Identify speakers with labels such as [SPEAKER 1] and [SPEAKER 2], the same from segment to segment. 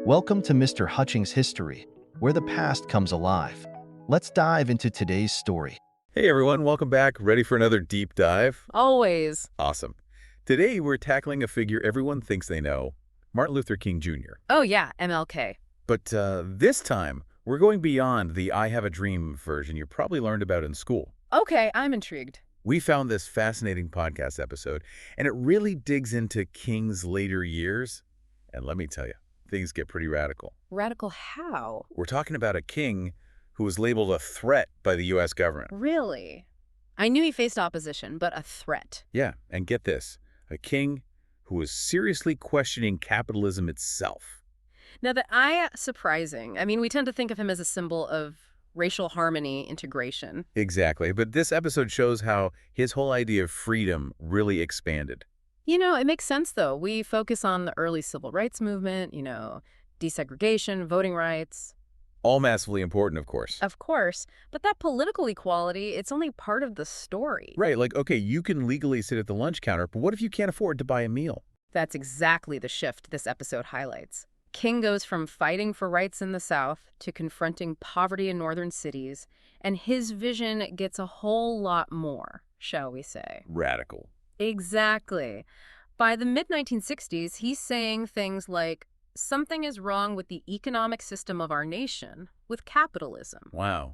[SPEAKER 1] Welcome to Mr. Hutchings History, where the past comes alive. Let's dive into today's story.
[SPEAKER 2] Hey everyone, welcome back. Ready for another deep dive?
[SPEAKER 3] Always.
[SPEAKER 2] Awesome. Today we're tackling a figure everyone thinks they know, Martin Luther King Jr.
[SPEAKER 3] Oh yeah, MLK.
[SPEAKER 2] But this time, we're going beyond the I Have a Dream version you probably learned about in school.
[SPEAKER 3] Okay, I'm intrigued.
[SPEAKER 2] We found this fascinating podcast episode, and it really digs into King's later years. And let me tell you, things get pretty radical.
[SPEAKER 3] Radical how?
[SPEAKER 2] We're talking about a king who was labeled a threat by the U.S. government.
[SPEAKER 3] Really? I knew he faced opposition, but a threat.
[SPEAKER 2] Yeah, and get this, a king who was seriously questioning capitalism itself.
[SPEAKER 3] Now surprising. I mean, we tend to think of him as a symbol of racial harmony, integration.
[SPEAKER 2] Exactly, but this episode shows how his whole idea of freedom really expanded.
[SPEAKER 3] You know, it makes sense though. We focus on the early civil rights movement, desegregation, voting rights.
[SPEAKER 2] All massively important, of course.
[SPEAKER 3] Of course, but that political equality, it's only part of the story.
[SPEAKER 2] Right, like, okay, you can legally sit at the lunch counter, but what if you can't afford to buy a meal?
[SPEAKER 3] That's exactly the shift this episode highlights. King goes from fighting for rights in the South to confronting poverty in northern cities, and his vision gets a whole lot more, shall we say.
[SPEAKER 2] Radical.
[SPEAKER 3] Exactly. By the mid-1960s, he's saying things like, something is wrong with the economic system of our nation, with capitalism.
[SPEAKER 2] Wow.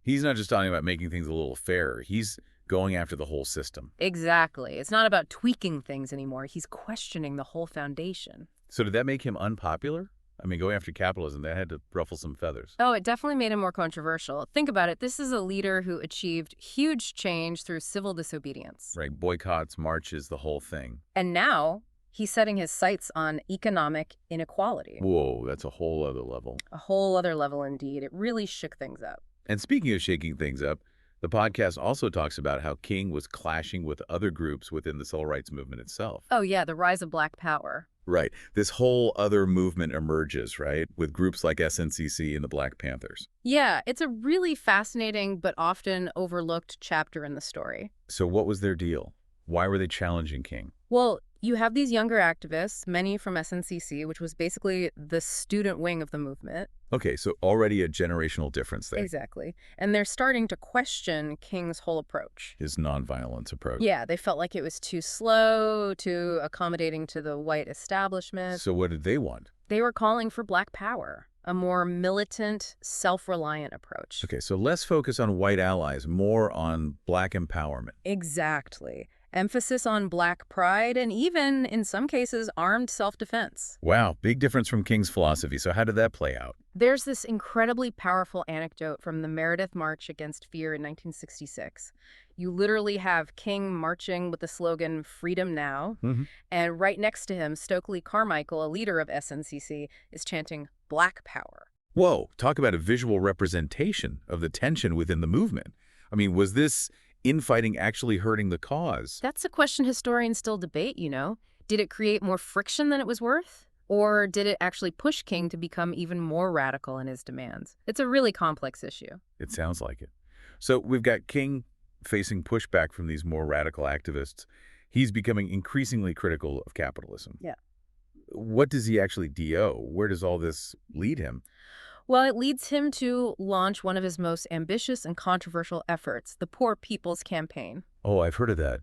[SPEAKER 2] He's not just talking about making things a little fairer. He's going after the whole system.
[SPEAKER 3] Exactly. It's not about tweaking things anymore. He's questioning the whole foundation.
[SPEAKER 2] So did that make him unpopular? I mean, going after capitalism, that had to ruffle some feathers.
[SPEAKER 3] Oh, it definitely made him more controversial. Think about it. This is a leader who achieved huge change through civil disobedience.
[SPEAKER 2] Right, boycotts, marches, the whole thing.
[SPEAKER 3] And now he's setting his sights on economic inequality.
[SPEAKER 2] Whoa, that's a whole other level.
[SPEAKER 3] A whole other level indeed. It really shook things up.
[SPEAKER 2] And speaking of shaking things up, the podcast also talks about how King was clashing with other groups within the civil rights movement itself.
[SPEAKER 3] Oh yeah, the rise of Black Power.
[SPEAKER 2] Right. This whole other movement emerges, right, with groups like SNCC and the Black Panthers.
[SPEAKER 3] Yeah, it's a really fascinating but often overlooked chapter in the story.
[SPEAKER 2] So what was their deal? Why were they challenging King?
[SPEAKER 3] Well, you have these younger activists, many from SNCC, which was basically the student wing of the movement.
[SPEAKER 2] Okay, so already a generational difference there.
[SPEAKER 3] Exactly. And they're starting to question King's whole approach.
[SPEAKER 2] His nonviolence approach.
[SPEAKER 3] Yeah, they felt like it was too slow, too accommodating to the white establishment.
[SPEAKER 2] So what did they want?
[SPEAKER 3] They were calling for Black Power, a more militant, self-reliant approach.
[SPEAKER 2] Okay, so less focus on white allies, more on Black empowerment.
[SPEAKER 3] Exactly. Emphasis on Black pride and even, in some cases, armed self-defense.
[SPEAKER 2] Wow, big difference from King's philosophy. So how did that play out?
[SPEAKER 3] There's this incredibly powerful anecdote from the Meredith March against fear in 1966. You literally have King marching with the slogan, "Freedom Now," and right next to him, Stokely Carmichael, a leader of SNCC, is chanting Black Power.
[SPEAKER 2] Whoa, talk about a visual representation of the tension within the movement. I mean, was this infighting actually hurting the cause?
[SPEAKER 3] That's a question historians still debate, Did it create more friction than it was worth? Or did it actually push King to become even more radical in his demands? It's a really complex issue.
[SPEAKER 2] It sounds like it. So we've got King facing pushback from these more radical activists. He's becoming increasingly critical of capitalism.
[SPEAKER 3] Yeah.
[SPEAKER 2] What does he actually do? Where does all this lead him?
[SPEAKER 3] Well, it leads him to launch one of his most ambitious and controversial efforts, the Poor People's Campaign.
[SPEAKER 2] Oh, I've heard of that.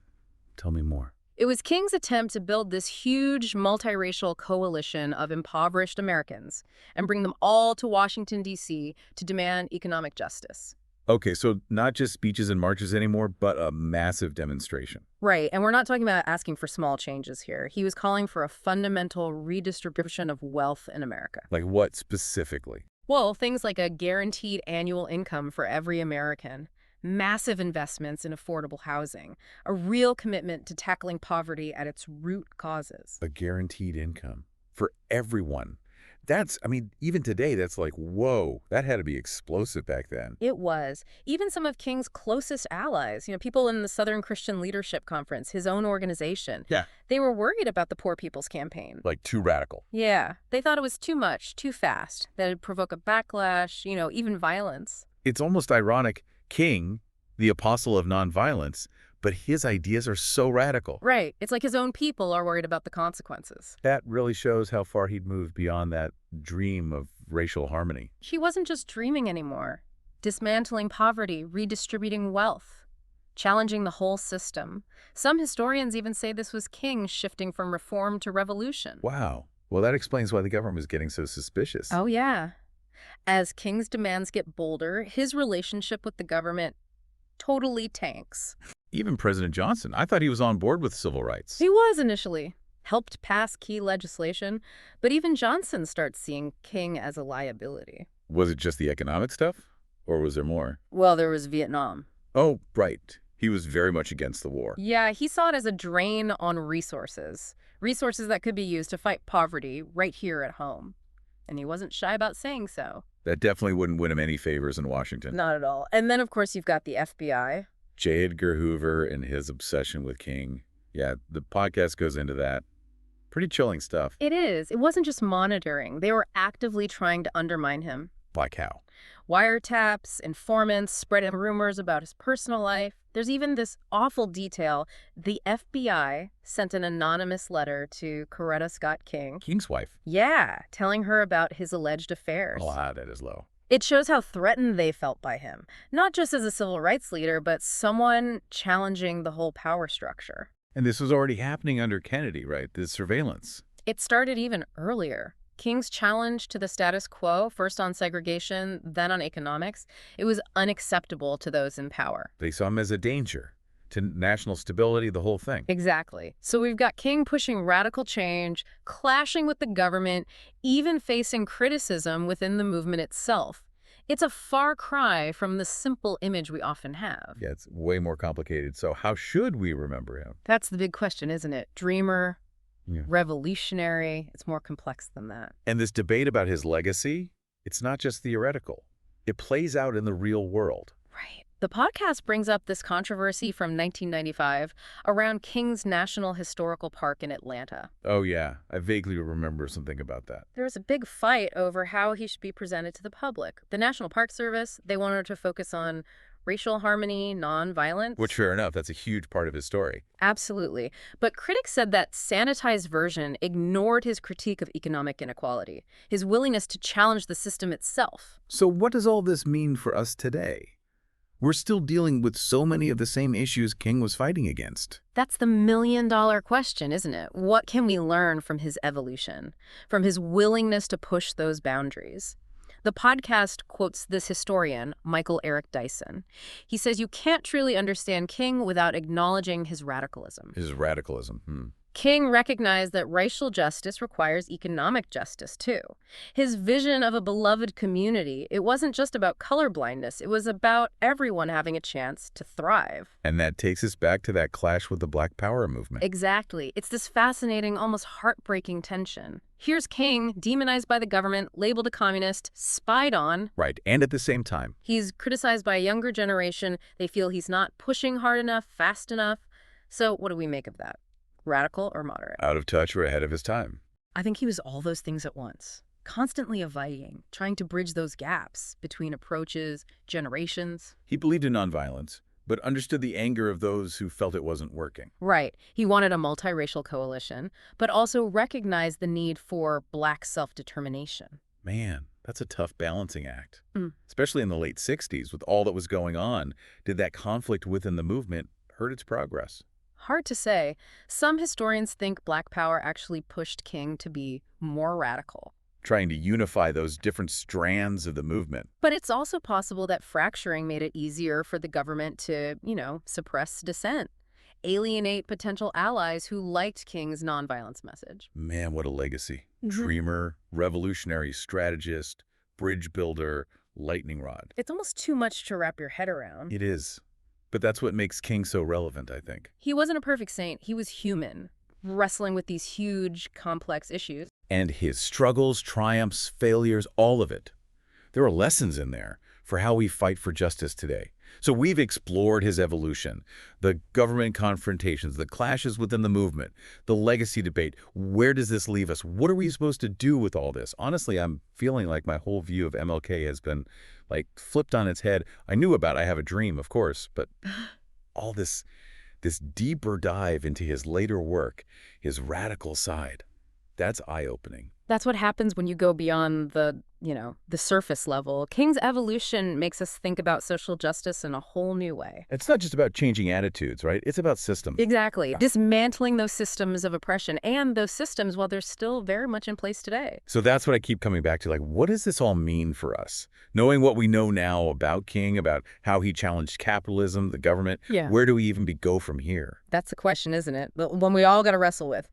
[SPEAKER 2] Tell me more.
[SPEAKER 3] It was King's attempt to build this huge multiracial coalition of impoverished Americans and bring them all to Washington, D.C. to demand economic justice.
[SPEAKER 2] Okay, so not just speeches and marches anymore, but a massive demonstration.
[SPEAKER 3] Right, and we're not talking about asking for small changes here. He was calling for a fundamental redistribution of wealth in America.
[SPEAKER 2] Like what specifically?
[SPEAKER 3] Well, things like a guaranteed annual income for every American, massive investments in affordable housing, a real commitment to tackling poverty at its root causes.
[SPEAKER 2] A guaranteed income for everyone. Even today, that's like, whoa, that had to be explosive back then.
[SPEAKER 3] It was. Even some of King's closest allies, people in the Southern Christian Leadership Conference, his own organization.
[SPEAKER 2] Yeah.
[SPEAKER 3] They were worried about the Poor People's Campaign.
[SPEAKER 2] Like too radical.
[SPEAKER 3] Yeah. They thought it was too much, too fast, that it'd provoke a backlash, even violence.
[SPEAKER 2] It's almost ironic. King, the apostle of nonviolence, but his ideas are so radical.
[SPEAKER 3] Right. It's like his own people are worried about the consequences.
[SPEAKER 2] That really shows how far he'd moved beyond that dream of racial harmony.
[SPEAKER 3] He wasn't just dreaming anymore. Dismantling poverty, redistributing wealth, challenging the whole system. Some historians even say this was King shifting from reform to revolution.
[SPEAKER 2] Wow. Well, that explains why the government was getting so suspicious.
[SPEAKER 3] Oh, yeah. As King's demands get bolder, his relationship with the government totally tanks.
[SPEAKER 2] Even President Johnson, I thought he was on board with civil rights.
[SPEAKER 3] He was initially. Helped pass key legislation, but even Johnson starts seeing King as a liability.
[SPEAKER 2] Was it just the economic stuff? Or was there more?
[SPEAKER 3] Well, there was Vietnam.
[SPEAKER 2] Oh, right. He was very much against the war.
[SPEAKER 3] Yeah, he saw it as a drain on resources. Resources that could be used to fight poverty right here at home. And he wasn't shy about saying so.
[SPEAKER 2] That definitely wouldn't win him any favors in Washington.
[SPEAKER 3] Not at all. And then, of course, you've got the FBI.
[SPEAKER 2] J. Edgar Hoover and his obsession with King. Yeah, the podcast goes into that. Pretty chilling stuff.
[SPEAKER 3] It is. It wasn't just monitoring. They were actively trying to undermine him.
[SPEAKER 2] Like how?
[SPEAKER 3] Wiretaps, informants, spreading rumors about his personal life. There's even this awful detail. The FBI sent an anonymous letter to Coretta Scott King.
[SPEAKER 2] King's wife.
[SPEAKER 3] Yeah, telling her about his alleged affairs.
[SPEAKER 2] Oh, that is low.
[SPEAKER 3] It shows how threatened they felt by him, not just as a civil rights leader, but someone challenging the whole power structure.
[SPEAKER 2] And this was already happening under Kennedy, right? The surveillance.
[SPEAKER 3] It started even earlier. King's challenge to the status quo, first on segregation, then on economics, it was unacceptable to those in power.
[SPEAKER 2] They saw him as a danger to national stability, the whole thing.
[SPEAKER 3] Exactly. So we've got King pushing radical change, clashing with the government, even facing criticism within the movement itself. It's a far cry from the simple image we often have.
[SPEAKER 2] Yeah, it's way more complicated. So how should we remember him?
[SPEAKER 3] That's the big question, isn't it? Dreamer,
[SPEAKER 2] Yeah.
[SPEAKER 3] revolutionary. It's more complex than that.
[SPEAKER 2] And this debate about his legacy, it's not just theoretical. It plays out in the real world.
[SPEAKER 3] Right. The podcast brings up this controversy from 1995 around King's National Historical Park in Atlanta.
[SPEAKER 2] Oh, yeah. I vaguely remember something about that.
[SPEAKER 3] There was a big fight over how he should be presented to the public. The National Park Service, they wanted to focus on racial harmony, nonviolence.
[SPEAKER 2] Which, fair enough, that's a huge part of his story.
[SPEAKER 3] Absolutely. But critics said that sanitized version ignored his critique of economic inequality, his willingness to challenge the system itself.
[SPEAKER 2] So what does all this mean for us today? We're still dealing with so many of the same issues King was fighting against.
[SPEAKER 3] That's the million-dollar question, isn't it? What can we learn from his evolution, from his willingness to push those boundaries? The podcast quotes this historian, Michael Eric Dyson. He says you can't truly understand King without acknowledging his radicalism.
[SPEAKER 2] His radicalism.
[SPEAKER 3] King recognized that racial justice requires economic justice, too. His vision of a beloved community, it wasn't just about colorblindness. It was about everyone having a chance to thrive.
[SPEAKER 2] And that takes us back to that clash with the Black Power movement.
[SPEAKER 3] Exactly. It's this fascinating, almost heartbreaking tension. Here's King, demonized by the government, labeled a communist, spied on.
[SPEAKER 2] Right, and at the same time.
[SPEAKER 3] He's criticized by a younger generation. They feel he's not pushing hard enough, fast enough. So what do we make of that? Radical or moderate?
[SPEAKER 2] Out of touch or ahead of his time.
[SPEAKER 3] I think he was all those things at once, constantly eviting, trying to bridge those gaps between approaches, generations.
[SPEAKER 2] He believed in nonviolence, but understood the anger of those who felt it wasn't working.
[SPEAKER 3] Right. He wanted a multiracial coalition, but also recognized the need for Black self-determination.
[SPEAKER 2] Man, that's a tough balancing act. Especially in the late 60s, with all that was going on. Did that conflict within the movement hurt its progress?
[SPEAKER 3] Hard to say. Some historians think Black Power actually pushed King to be more radical.
[SPEAKER 2] Trying to unify those different strands of the movement.
[SPEAKER 3] But it's also possible that fracturing made it easier for the government to, suppress dissent, alienate potential allies who liked King's nonviolence message.
[SPEAKER 2] Man, what a legacy. Dreamer, revolutionary strategist, bridge builder, lightning rod.
[SPEAKER 3] It's almost too much to wrap your head around.
[SPEAKER 2] It is. But that's what makes King so relevant, I think.
[SPEAKER 3] He wasn't a perfect saint. He was human, wrestling with these huge, complex issues.
[SPEAKER 2] And his struggles, triumphs, failures, all of it. There are lessons in there for how we fight for justice today. So we've explored his evolution, the government confrontations, the clashes within the movement, the legacy debate. Where does this leave us? What are we supposed to do with all this? Honestly, I'm feeling like my whole view of MLK has been flipped on its head. I knew about I Have a Dream, of course, but all this this deeper dive into his later work, his radical side. That's eye-opening.
[SPEAKER 3] That's what happens when you go beyond the surface level. King's evolution makes us think about social justice in a whole new way.
[SPEAKER 2] It's not just about changing attitudes, right? It's about systems.
[SPEAKER 3] Exactly. Dismantling those systems of oppression, and those systems, while they're still very much in place today.
[SPEAKER 2] So that's what I keep coming back to, like, what does this all mean for us? Knowing what we know now about King, about how he challenged capitalism, the government, where do we even go from here?
[SPEAKER 3] That's the question, isn't it? The one we all got to wrestle with.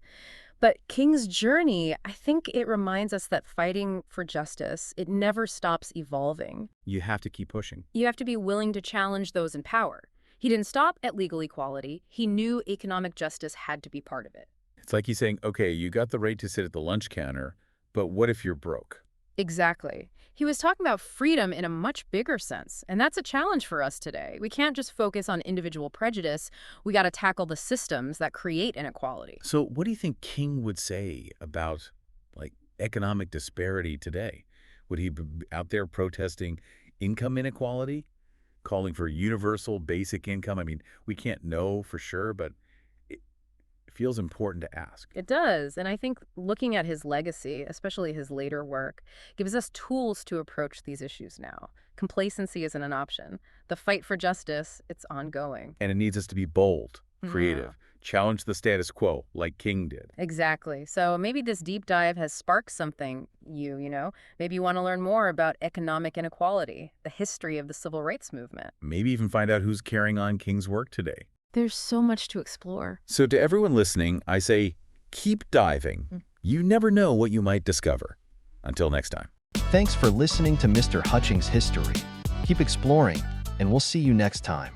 [SPEAKER 3] But King's journey, I think it reminds us that fighting for justice, it never stops evolving.
[SPEAKER 2] You have to keep pushing.
[SPEAKER 3] You have to be willing to challenge those in power. He didn't stop at legal equality. He knew economic justice had to be part of it.
[SPEAKER 2] It's like he's saying, okay, you got the right to sit at the lunch counter, but what if you're broke?
[SPEAKER 3] Exactly. He was talking about freedom in a much bigger sense, and that's a challenge for us today. We can't just focus on individual prejudice. We got to tackle the systems that create inequality.
[SPEAKER 2] So what do you think King would say about, like, economic disparity today? Would he be out there protesting income inequality, calling for universal basic income? I mean, we can't know for sure, but it feels important to ask.
[SPEAKER 3] It does, and I think looking at his legacy, especially his later work, gives us tools to approach these issues now. Complacency isn't an option. The fight for justice, it's ongoing.
[SPEAKER 2] And it needs us to be bold, creative, challenge the status quo like King did.
[SPEAKER 3] Exactly. So maybe this deep dive has sparked something, Maybe you want to learn more about economic inequality, the history of the civil rights movement.
[SPEAKER 2] Maybe even find out who's carrying on King's work today.
[SPEAKER 3] There's so much to explore.
[SPEAKER 2] So to everyone listening, I say, keep diving. You never know what you might discover. Until next time.
[SPEAKER 1] Thanks for listening to Mr. Hutchings History. Keep exploring, and we'll see you next time.